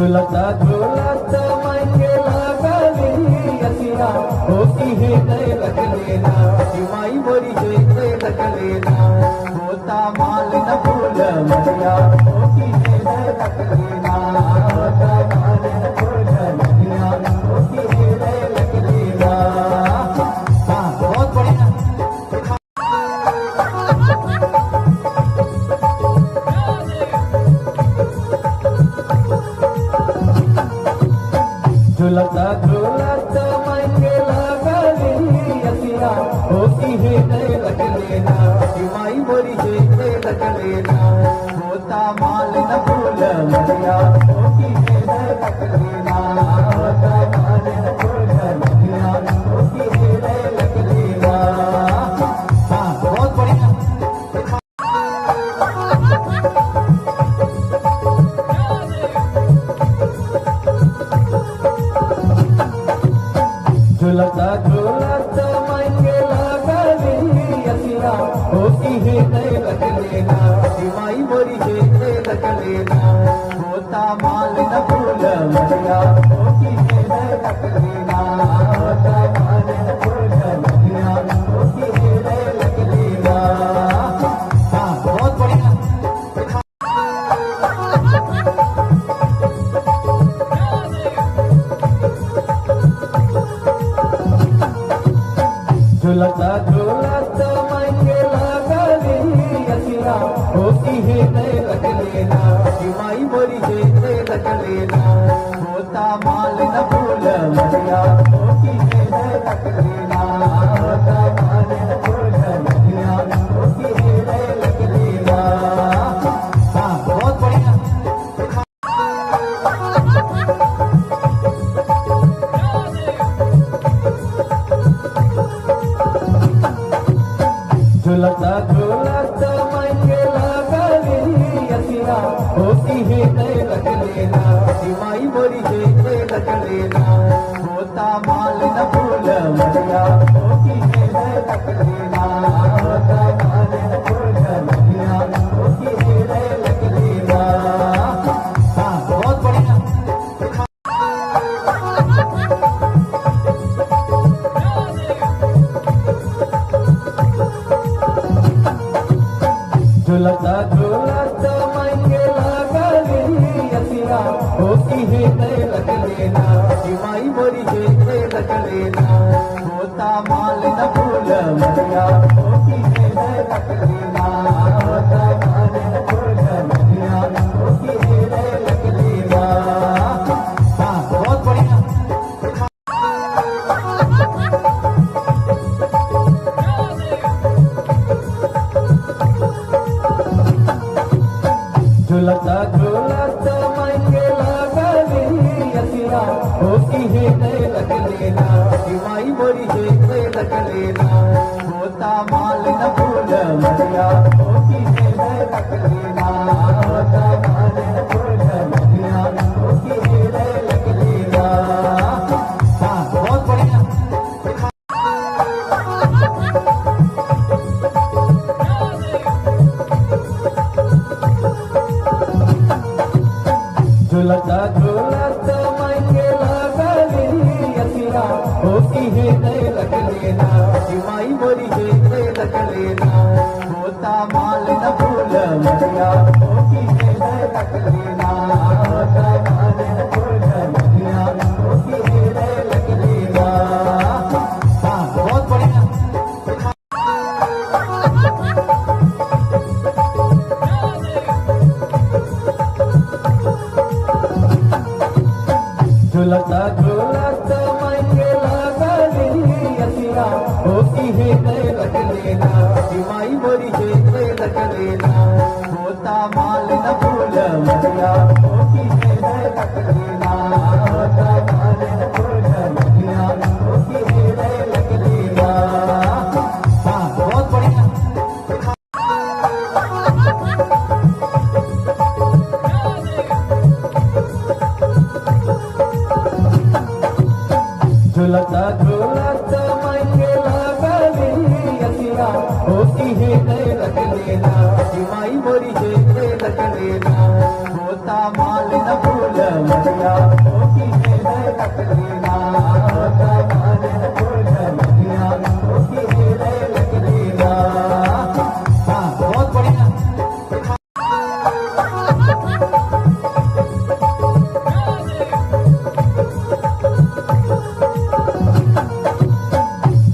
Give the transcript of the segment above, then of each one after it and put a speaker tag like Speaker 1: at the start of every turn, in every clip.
Speaker 1: झुलता झुलता मांगे लागली असिया होती हे नय लगलेना माई मोरी हे नय लगलेना होता माल न फूल मरिया होती हे नय लगलेना होता माल न फूल मरिया होती हे नय लगलेना। हाँ बहुत बढ़िया। झुलता झुलता मांगे लागली असिया होती हे नय लगलेना माई मोरी हे नय लगलेना होता माल न फूल मरिया होती हे नय लगलेना होता माल न फूल मरिया होती हे नय लगलेना। हाँ बहुत बढ़िया। झुलता झुलता मांगे लागली असिया होती हे नय लगलेना माई मोरी हे नय लगलेना होता माल न फूल मरिया होती हे नय लगलेना होता माल न फूल मरिया होती हे नय लगलेना। हाँ बहुत बढ़िया। झुलता झुलता मांगे लागली असिया होती हे नय लगलेना माई मोरी हे नय लगलेना होता माल न फूल मरिया होती हे नय लगलेना होता माल न फूल मरिया होती हे नय लगलेना। हाँ बहुत बढ़िया। झुलता झुलता मांगे लागली असिया होती हे नय लगलेना माई मोरी हे नय लगलेना होता माल न फूल मरिया होती हे नय लगलेना होता माल न फूल मरिया होती हे नय लगलेना। हाँ बहुत बढ़िया। झुलता झुलता मांगे लागली असिया होती हे नय लगलेना माई मोरी हे नय लगलेना होता माल न फूल मरिया होती हे नय लगलेना होता माल न फूल मरिया होती हे नय लगलेना। हाँ बहुत बढ़िया। झुलता झुलता मांगे लागली असिया होती हे नय लगलेना माई मोरी हे नय लगलेना होता माल न फूल मरिया होती हे नय लगलेना होता माल न फूल मरिया होती हे नय लगलेना। हाँ बहुत बढ़िया। झुलता झुलता मांगे लागली असिया होती हे नय लगलेना माई मोरी हे नय लगलेना होता माल न फूल मरिया होती हे नय लगलेना होता माल न फूल मरिया होती हे नय लगलेना। हाँ बहुत बढ़िया। झुलता झुलता मांगे लागली असिया होती हे नय लगलेना माई मोरी हे नय लगलेना होता माल न फूल मरिया होती हे नय लगलेना होता माल न फूल मरिया होती हे नय लगलेना। हाँ बहुत बढ़िया। झुलता झुलता मांगे लागली असिया होती है नए रख लेना माई मोरी जे रख लेना होता माल न भूल मरिया होती है नए रख लेना होता माल न भूल मरिया होती है नए रख लेना। हाँ बहुत बढ़िया।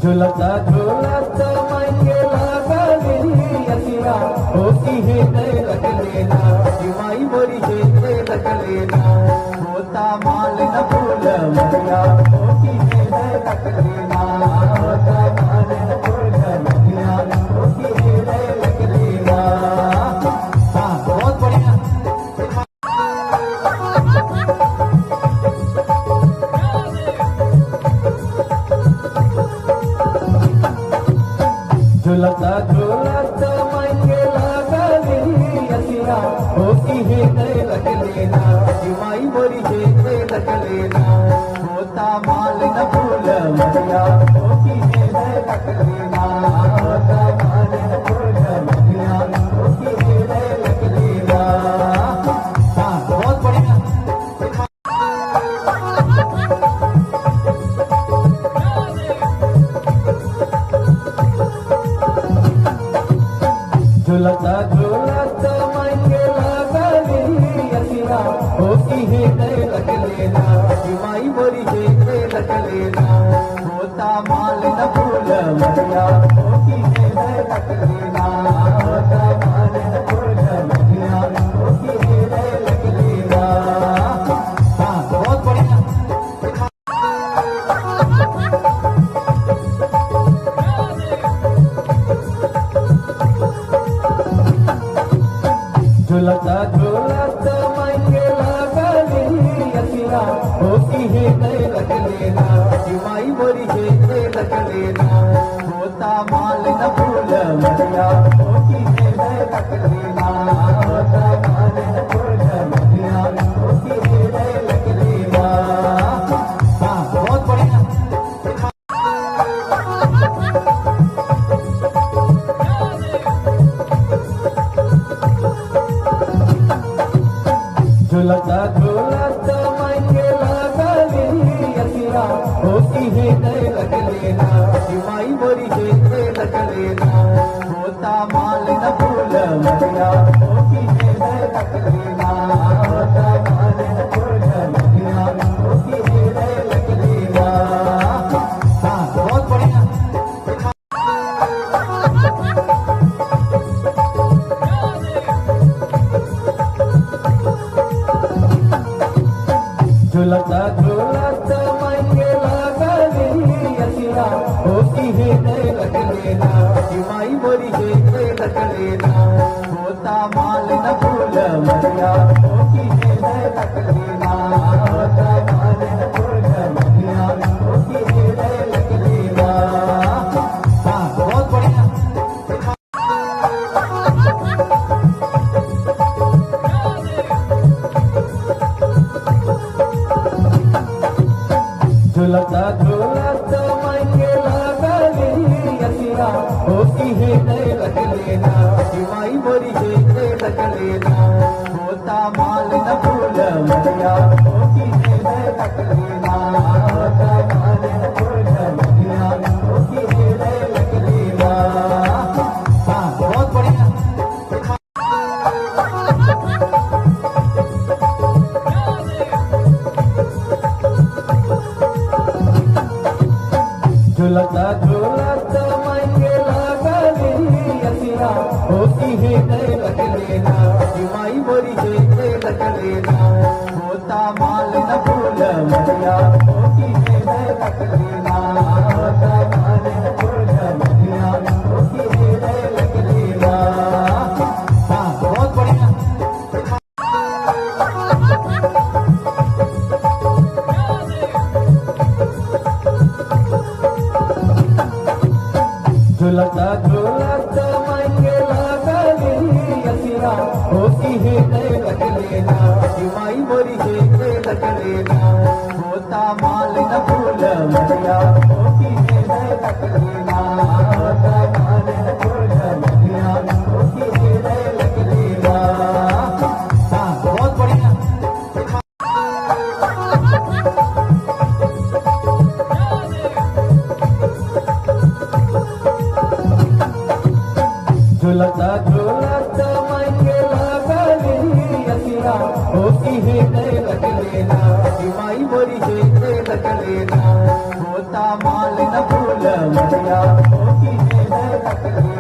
Speaker 1: झुलता झुलता मांगे लगा मेरी असिया होती है नए रख लेना माई मोरी जे रख लेना होता माल न भूल मरिया होती है नए रख लेना होता माल न भूल मरिया होती है नए रख लेना। हाँ बहुत बढ़िया। झुलता झुलता मांगे लगा मेरी असिया होती है नए रख लेना माई मोरी जे रख लेना होता माल न भूल मरिया होती है नए रख लेना होता माल न भूल मरिया होती है नए रख लेना। हाँ बहुत बढ़िया। झुलता झुलता मांगे लगा मेरी असिया होती है नए रख लेना माई मोरी जे रख लेना होता माल न भूल मरिया होती है नए रख लेना होता माल न भूल मरिया होती है नए रख लेना। हाँ बहुत बढ़िया। झुलता झुलता मांगे लगा मेरी असिया होती है नए रख लेना माई मोरी जे रख लेना होता माल न भूल मरिया होती है नए रख लेना होता माल न भूल मरिया होती है नए रख लेना। हाँ बहुत बढ़िया। झुलता झुलता मांगे लगा मेरी असिया होती है नए रख लेना माई मोरी जे रख लेना होता माल न भूल मरिया होती है नए रख लेना होता माल न भूल मरिया होती है नए रख लेना। हाँ बहुत बढ़िया। झुलता झुलता मांगे लगा मेरी असिया होती है नए रख लेना माई मोरी जे रख लेना होता माल न भूल मरिया होती है नए रख लेना होता माल न भूल मरिया होती है नए रख लेना। हाँ बहुत बढ़िया। झुलता झुलता मांगे लगा मेरी असिया होती है नए रख लेना माई मोरी जे रख लेना होता माल न भूल मरिया होती है नए रख लेना होता माल न भूल मरिया होती है नए रख लेना। हाँ बहुत बढ़िया। झुलता झुलता मांगे लगा मेरी असिया होती है नए रख लेना माई मोरी जे रख लेना होता माल न भूल मरिया होती है नए रख लेना होता माल न भूल मरिया होती है नए रख लेना। हाँ बहुत बढ़िया। झुलता झुलता मांगे लगा मेरी असिया होती है नए रख लेना माई मोरी जे रख लेना होता माल न भूल मरिया होती है नए रख लेना होता माल न भूल ढोलक मायके लागली असिया होती हे नय लगलेला माई मोरी हे नय लगलेला होता माल न फूल मरिया होती हे नय लगलेला